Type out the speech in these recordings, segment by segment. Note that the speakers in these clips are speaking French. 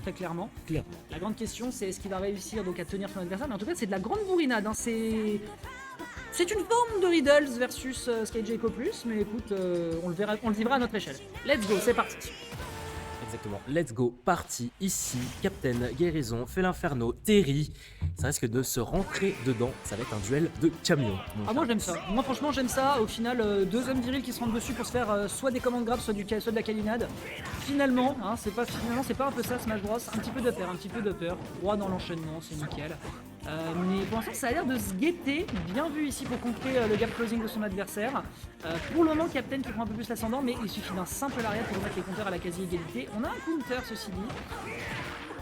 très clairement. Clairement. La grande question, c'est est-ce qu'il va réussir donc à tenir son adversaire, mais en tout cas, c'est de la grande bourrinade. Hein. C'est une forme de Riddles versus Sky Echo Plus, mais écoute, on le vivra à notre échelle. Let's go, c'est parti. Exactement. Let's go. Parti ici. Captain, Guérison, fait l'Inferno, Terry. Ça risque de se rentrer dedans. Ça va être un duel de camions. Ah moi j'aime ça. Moi franchement j'aime ça. Au final, deux hommes virils qui se rentrent dessus pour se faire soit des commandes grab, soit de la calinade. Finalement, hein, c'est pas un peu ça Smash Bros. Un petit peu de peur. Droit dans l'enchaînement, c'est nickel. Mais pour l'instant ça a l'air de se guetter, bien vu ici pour contrer le gap closing de son adversaire. Pour le moment Captain qui prend un peu plus l'ascendant, mais il suffit d'un simple lariat pour remettre les compteurs à la quasi-égalité. On a un counter ceci dit.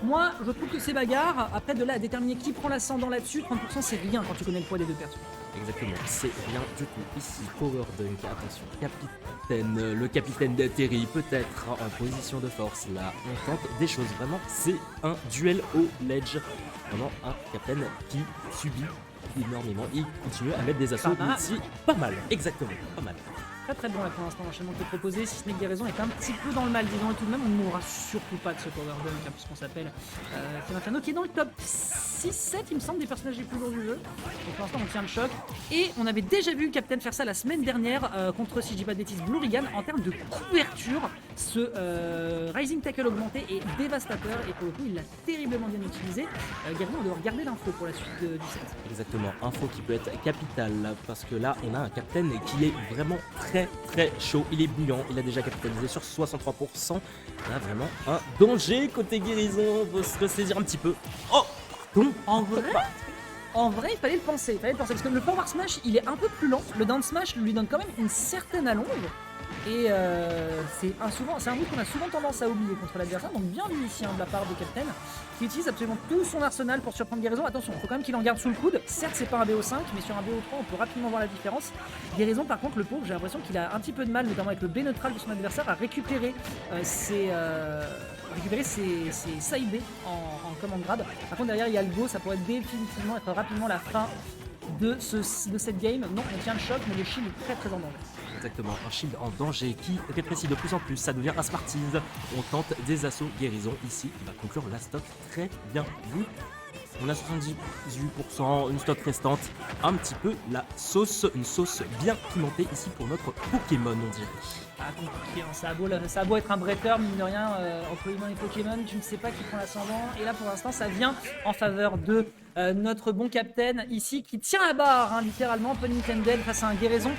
Moi je trouve que ces bagarres, après de là à déterminer qui prend l'ascendant là-dessus, 30% c'est rien quand tu connais le poids des deux personnes. Exactement, c'est rien du tout. Ici, Power Dunk, attention, capitaine, le capitaine de Terry peut-être en position de force. Là, on tente des choses. Vraiment, c'est un duel au ledge. Vraiment un capitaine qui subit énormément. Il continue à mettre des assauts ici. Pas mal, exactement, pas mal. Très bon là pour l'instant l'enchaînement qui est proposé, si ce n'est que Guérison est un petit peu dans le mal, disons, et tout de même on ne mourra surtout pas de ce Power Dunk, hein, puisqu'on s'appelle Inferno qui est dans le top 6-7 il me semble des personnages les plus lourds du jeu. Donc pour l'instant on tient le choc, et on avait déjà vu Captain faire ça la semaine dernière contre, si je dis pas de bêtises, Blue Rigan. En termes de couverture, ce Rising Tackle augmenté est dévastateur, et pour le coup il l'a terriblement bien utilisé. Guérison on doit regarder l'info pour la suite du set. Exactement, info qui peut être capitale, parce que là on a un Captain qui est vraiment très chaud, il est bouillant, il a déjà capitalisé sur 63%. Là vraiment un danger côté Guérison, faut se ressaisir un petit peu. Oh pardon. En vrai, il fallait le penser, parce que le Power Smash il est un peu plus lent, le Down Smash lui donne quand même une certaine allonge. Et c'est un move qu'on a souvent tendance à oublier contre l'adversaire, donc bien vu ici de la part de Captain, qui utilise absolument tout son arsenal pour surprendre Guérison. Attention, il faut quand même qu'il en garde sous le coude. Certes, c'est pas un BO5, mais sur un BO3, on peut rapidement voir la différence. Guérison, par contre, le pauvre, j'ai l'impression qu'il a un petit peu de mal, notamment avec le B neutral de son adversaire, à récupérer ses side B en command grab. Par contre, derrière, il y a le go, ça pourrait définitivement être rapidement la fin de cette game. Non, on tient le choc, mais le shield est très en danger. Exactement, un shield en danger qui rétrécit de plus en plus, ça devient un Smarties. On tente des assauts Guérison ici, il va conclure la stock très bien vu. On a 78%, une stock restante, un petit peu la sauce, une sauce bien pimentée ici pour notre Pokémon, on dirait. Ah, compliqué, hein. Ça a beau être un bretteur, mine de rien, entre Pokémon et Pokémon, tu ne sais pas qui prend l'ascendant. Et là, pour l'instant, ça vient en faveur de notre bon Captain ici, qui tient la barre, hein, littéralement, pun intended, face à un Guérison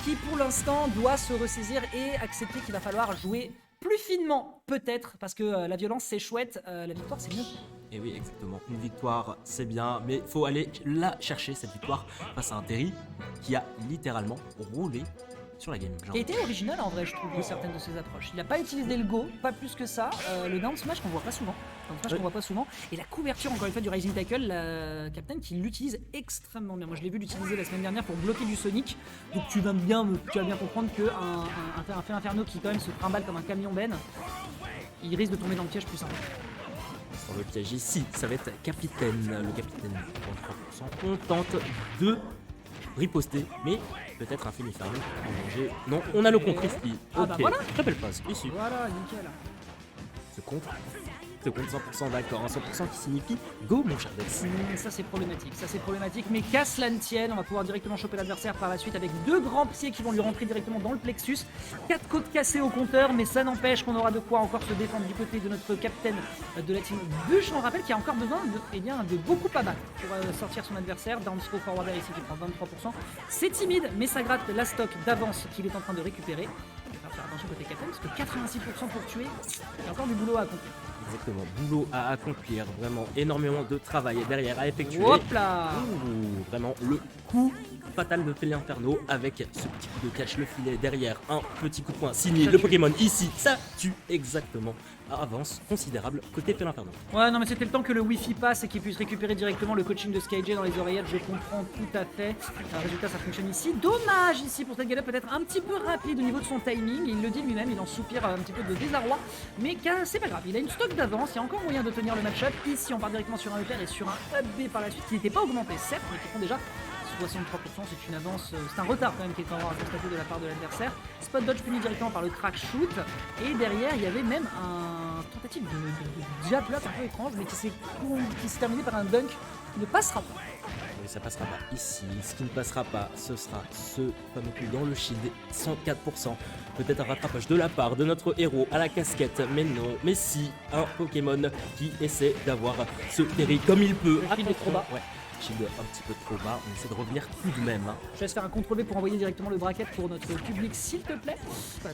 qui, pour l'instant, doit se ressaisir et accepter qu'il va falloir jouer plus finement, peut-être, parce que la violence, c'est chouette, la victoire, c'est mieux. Et oui, exactement. Une victoire, c'est bien, mais il faut aller la chercher, cette victoire, face à un Terry qui a littéralement roulé sur la game. Qui a été original en vrai, je trouve, de certaines de ses approches. Il n'a pas utilisé le go, pas plus que ça. Le down smash qu'on voit pas souvent. Et la couverture, encore une fois, du Rising Tackle, la Captain qui l'utilise extrêmement bien. Moi, je l'ai vu l'utiliser la semaine dernière pour bloquer du Sonic. Donc tu vas bien comprendre qu'un fait Inferno qui quand même se trimballe comme un camion Ben, il risque de tomber dans le piège plus simple. Sur le piège ici, ça va être Capitaine, le Capitaine 33%. On tente de riposter, mais peut-être un Inferno en danger. Non, on a le contre ici. Ah bah voilà. Très belle passe, ici. Voilà, nickel. Ce contre 100% d'accord, un 100% qui signifie go mon cher Dex. Ça c'est problématique, mais qu'à cela ne tienne, on va pouvoir directement choper l'adversaire par la suite avec deux grands pieds qui vont lui rentrer directement dans le plexus. 4 côtes cassées au compteur, mais ça n'empêche qu'on aura de quoi encore se défendre du côté de notre capitaine de la team Bûche. On rappelle qu'il y a encore besoin de beaucoup à battre pour sortir son adversaire. Down throw forward ici qui prend 23%. C'est timide, mais ça gratte la stock d'avance qu'il est en train de récupérer. Il va faire attention côté capitaine parce que 86% pour tuer, il y a encore du boulot à accomplir. Exactement, boulot à accomplir, vraiment énormément de travail derrière à effectuer. Hop là. Vraiment le coup fatal de Félin Inferno avec ce petit coup de catch, le filet derrière, un petit coup de poing signé, le Pokémon ici, ça tue exactement. Avance considérable côté Félin Inferno. Ouais, non mais c'était le temps que le Wi-Fi passe et qu'il puisse récupérer directement le coaching de SkyJ dans les oreillettes, je comprends tout à fait. Résultat, ça fonctionne ici. Dommage ici pour cette galette, peut-être un petit peu rapide au niveau de son timing, il le dit lui-même, il en soupire un petit peu de désarroi, mais c'est pas grave, il a une stock d'avance, il y a encore moyen de tenir le match-up. Ici on part directement sur un EPR et sur un up B par la suite qui n'était pas augmenté certes, mais qui font déjà c'est une avance, c'est un retard quand même qui est encore à constater de la part de l'adversaire. Spot dodge puni directement par le crack shoot, et derrière il y avait même un tentative de jab block un peu étrange, mais qui s'est terminé par un dunk qui ne passera pas. Mais ça passera pas ici. Ce qui ne passera pas, ce sera ce fameux coup dans le shield, 104%. Peut-être un rattrapage de la part de notre héros à la casquette, mais non. Mais si, un Pokémon qui essaie d'avoir ce terry comme il peut. Le shield est trop bas. Ouais. Shield un petit peu trop bas, on essaie de revenir tout de même. Je laisse faire un contrôle B pour envoyer directement le bracket pour notre public s'il te plaît.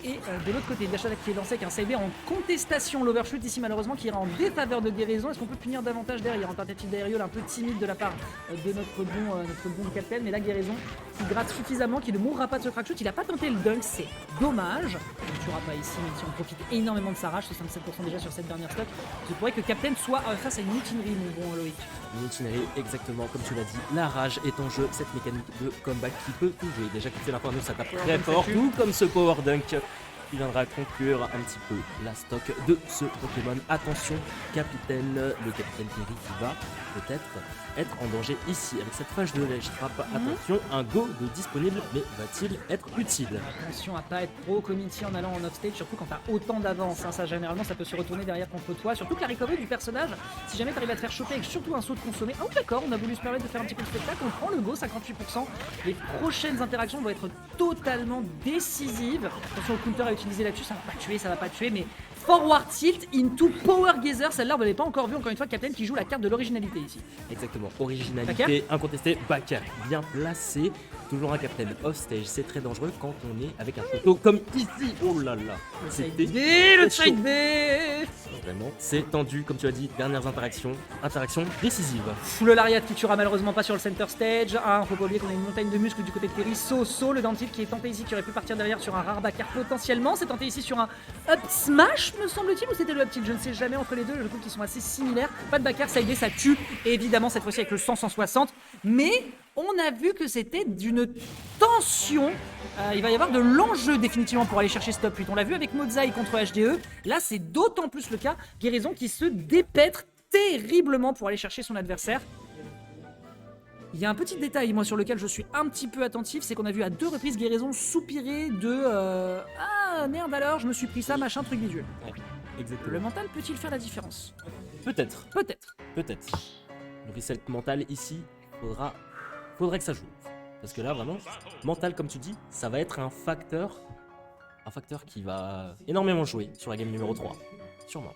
Et de l'autre côté, Dash Attack qui est lancé avec un side B en contestation. L'overshoot ici malheureusement qui ira en défaveur de Guérison. Est-ce qu'on peut punir davantage derrière? En tentative d'aériole un peu timide de la part de notre bon capitaine. Mais là Guérison qui gratte suffisamment, qui ne mourra pas de ce crack shoot. Il n'a pas tenté le dunk, c'est dommage. Il ne tuera pas ici, même si on profite énormément de sa rage, 67% déjà sur cette dernière stock. Je pourrais que Captain soit face à une mutinerie, mon bon Loïc. Une mutinerie, exactement comme tu l'as dit. La rage est en jeu, cette mécanique de comeback qui peut tout jouer. Déjà que l'Inferno, ça tape très fort, tout comme ce Power Dunk qui viendra conclure un petit peu la stock de ce Pokémon. Attention, capitaine, le capitaine Terry qui va peut-être être en danger ici avec cette phase de ledge trap. Attention, un go de disponible, mais va-t-il être utile? Attention à pas être pro committee en allant en offstage, surtout quand t'as autant d'avance. Ça généralement ça peut se retourner derrière contre toi. Surtout que la recovery du personnage, si jamais t'arrives à te faire choper avec surtout un saut de consommé. Oh d'accord, on a voulu se permettre de faire un petit peu de spectacle, on prend le go, 58%. Les prochaines interactions vont être totalement décisives. Attention au counter à utiliser là-dessus, ça va pas tuer, mais forward tilt into power gazer, celle-là on ne l'avait pas encore vu, encore une fois Captain qui joue la carte de l'originalité ici. Exactement, originalité incontestée, backer bien placé, toujours un Captain off stage, c'est très dangereux quand on est avec un photo comme ici. Oh là là, c'était le side B. Vraiment, c'est tendu comme tu as dit, dernières interaction décisive. Le lariat qui tuera malheureusement pas sur le center stage. Faut pas oublier qu'on a une montagne de muscles du côté de Terry. Le down tilt qui est tenté ici, qui aurait pu partir derrière sur un rare backer potentiellement. C'est tenté ici sur un up smash me semble-t-il, ou c'était le up tilt, je ne sais jamais entre les deux, je trouve qu'ils sont assez similaires. Pas de backer, side B, ça tue, et évidemment cette fois-ci avec le 100-160, mais on a vu que c'était d'une tension. Il va y avoir de l'enjeu définitivement pour aller chercher ce top 8. On l'a vu avec Mozai contre HDE, là c'est d'autant plus le cas. Guérison qui se dépètre terriblement pour aller chercher son adversaire. Il y a un petit détail moi sur lequel je suis un petit peu attentif, c'est qu'on a vu à 2 reprises Guérison soupirer de ah merde alors je me suis pris ça machin truc visuel. Ouais, exactement. Le mental peut-il faire la différence? Peut-être. Peut-être. Peut-être. Le reset mental ici, faudrait que ça joue. Parce que là vraiment, mental comme tu dis, ça va être un facteur qui va énormément jouer sur la game numéro 3. Sûrement.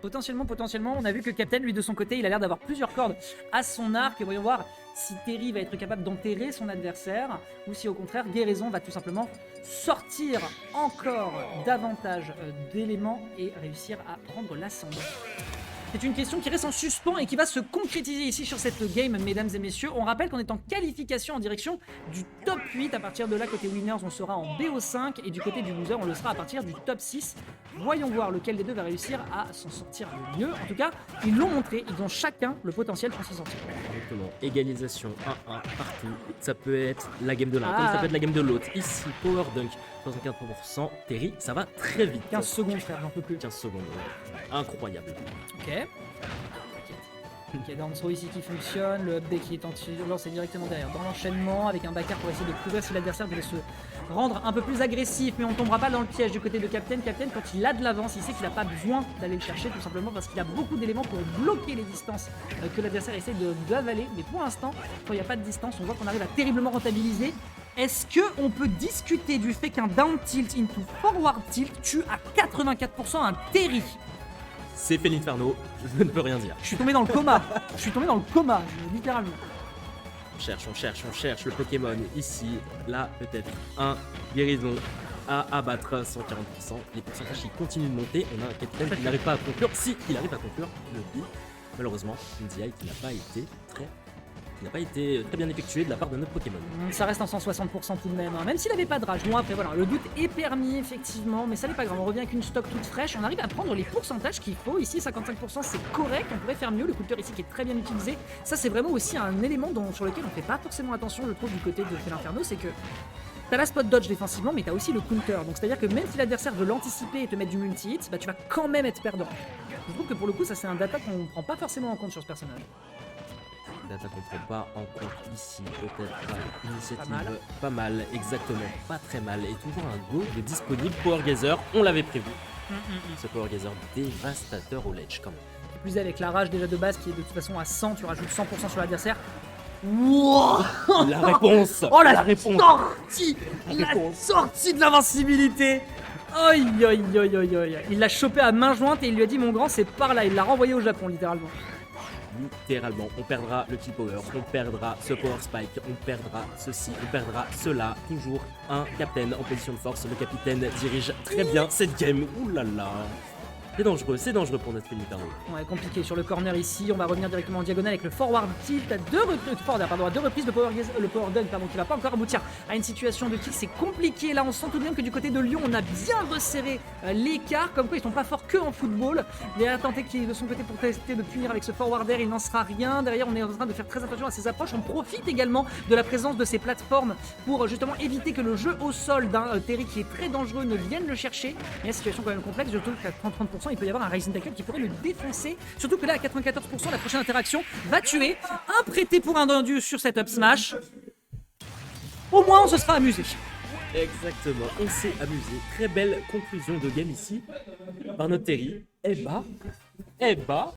Potentiellement, on a vu que Captain, lui de son côté, il a l'air d'avoir plusieurs cordes à son arc. Et voyons voir si Terry va être capable d'enterrer son adversaire ou si au contraire Guérison va tout simplement sortir encore davantage d'éléments et réussir à prendre l'ascendant. C'est une question qui reste en suspens et qui va se concrétiser ici sur cette game, mesdames et messieurs. On rappelle qu'on est en qualification en direction du top 8. À partir de là, côté winners, on sera en BO5 et du côté du loser, on le sera à partir du top 6. Voyons voir lequel des deux va réussir à s'en sortir le mieux. En tout cas, ils l'ont montré, ils ont chacun le potentiel pour s'en sortir. Exactement. Égalisation 1-1 partout. Ça peut être la game de l'un, comme ça peut être la game de l'autre. Ici, Power Dunk, 75%. Terry, ça va très vite. 15 secondes, frère, j'en peux plus. 15 secondes, ouais. Incroyable. Ok. Il y a Danzo ici qui fonctionne, le update qui est lancé directement derrière dans l'enchaînement avec un backer pour essayer de couvrir si l'adversaire devait se rendre un peu plus agressif, mais on ne tombera pas dans le piège du côté de Captain. Captain, quand il a de l'avance, il sait qu'il n'a pas besoin d'aller le chercher tout simplement parce qu'il a beaucoup d'éléments pour bloquer les distances que l'adversaire essaie d'avaler, mais pour l'instant, quand il n'y a pas de distance, on voit qu'on arrive à terriblement rentabiliser. Est-ce qu'on peut discuter du fait qu'un down tilt into forward tilt tue à 84% un Terry? C'est fait l'Inferno, je ne peux rien dire. Je suis tombé dans le coma. Littéralement. On cherche le Pokémon ici, là peut-être un Guérison à abattre 140%. Les pourcentages qui continuent de monter, on a un capitaine qui n'arrive pas à conclure. Si il arrive à conclure, le but, malheureusement, une DI qui n'a pas été très bien effectué de la part de notre Pokémon. Ça reste en 160% tout de même, hein. Même s'il n'avait pas de rage. Bon après voilà, le doute est permis effectivement, mais ça n'est pas grave, on revient avec une stock toute fraîche, on arrive à prendre les pourcentages qu'il faut. Ici 55% c'est correct, on pourrait faire mieux, le counter ici qui est très bien utilisé. Ça c'est vraiment aussi un élément sur lequel on fait pas forcément attention je trouve du côté de l'Inferno, c'est que t'as la spot dodge défensivement, mais t'as aussi le counter. Donc c'est à dire que même si l'adversaire veut l'anticiper et te mettre du multi-hit, bah tu vas quand même être perdant. Je trouve que pour le coup ça c'est un data qu'on prend pas forcément en compte sur ce personnage. Data qu'on prend pas en compte ici. Peut-être initiative Pas mal. pas mal, exactement, pas très mal. Et toujours un go de disponible. Power Gazer, on l'avait prévu. Ce Power Gazer dévastateur au ledge quand même. Plus avec la rage déjà de base qui est de toute façon à 100, tu rajoutes 100% sur l'adversaire. Wow. La réponse. Oh la réponse. Sortie de l'invincibilité. Aïe aïe aïe aïe aïe. Il l'a chopé à main jointe et il lui a dit mon grand c'est par là. Il l'a renvoyé au Japon littéralement. Littéralement, on perdra le kill power, on perdra ce power spike, on perdra ceci, on perdra cela. Toujours un captain en position de force. Le capitaine dirige très bien cette game. Ouh là là. C'est dangereux pour notre Inferno. Ouais, compliqué sur le corner ici. On va revenir directement en diagonale avec le forward tilt à deux reprises, le power dunk qui va pas encore aboutir à une situation de kick. C'est compliqué. Là, on sent tout de même que du côté de Lyon, on a bien resserré l'écart. Comme quoi, ils sont pas forts que en football. Il a tenté de son côté pour tester de punir avec ce forward air. Il n'en sera rien. Derrière, on est en train de faire très attention à ses approches. On profite également de la présence de ces plateformes pour justement éviter que le jeu au sol d'un Terry qui est très dangereux ne vienne le chercher. Mais la situation est quand même complexe. Je trouve qu'à 30%, il peut y avoir un Rising Tackle qui pourrait le défoncer. Surtout que là, à 94%, la prochaine interaction va tuer un prêté pour un dieu sur cette up smash. Au moins, on se sera amusé. Exactement, on s'est amusé. Très belle conclusion de game ici par notre Terry. Eh bah,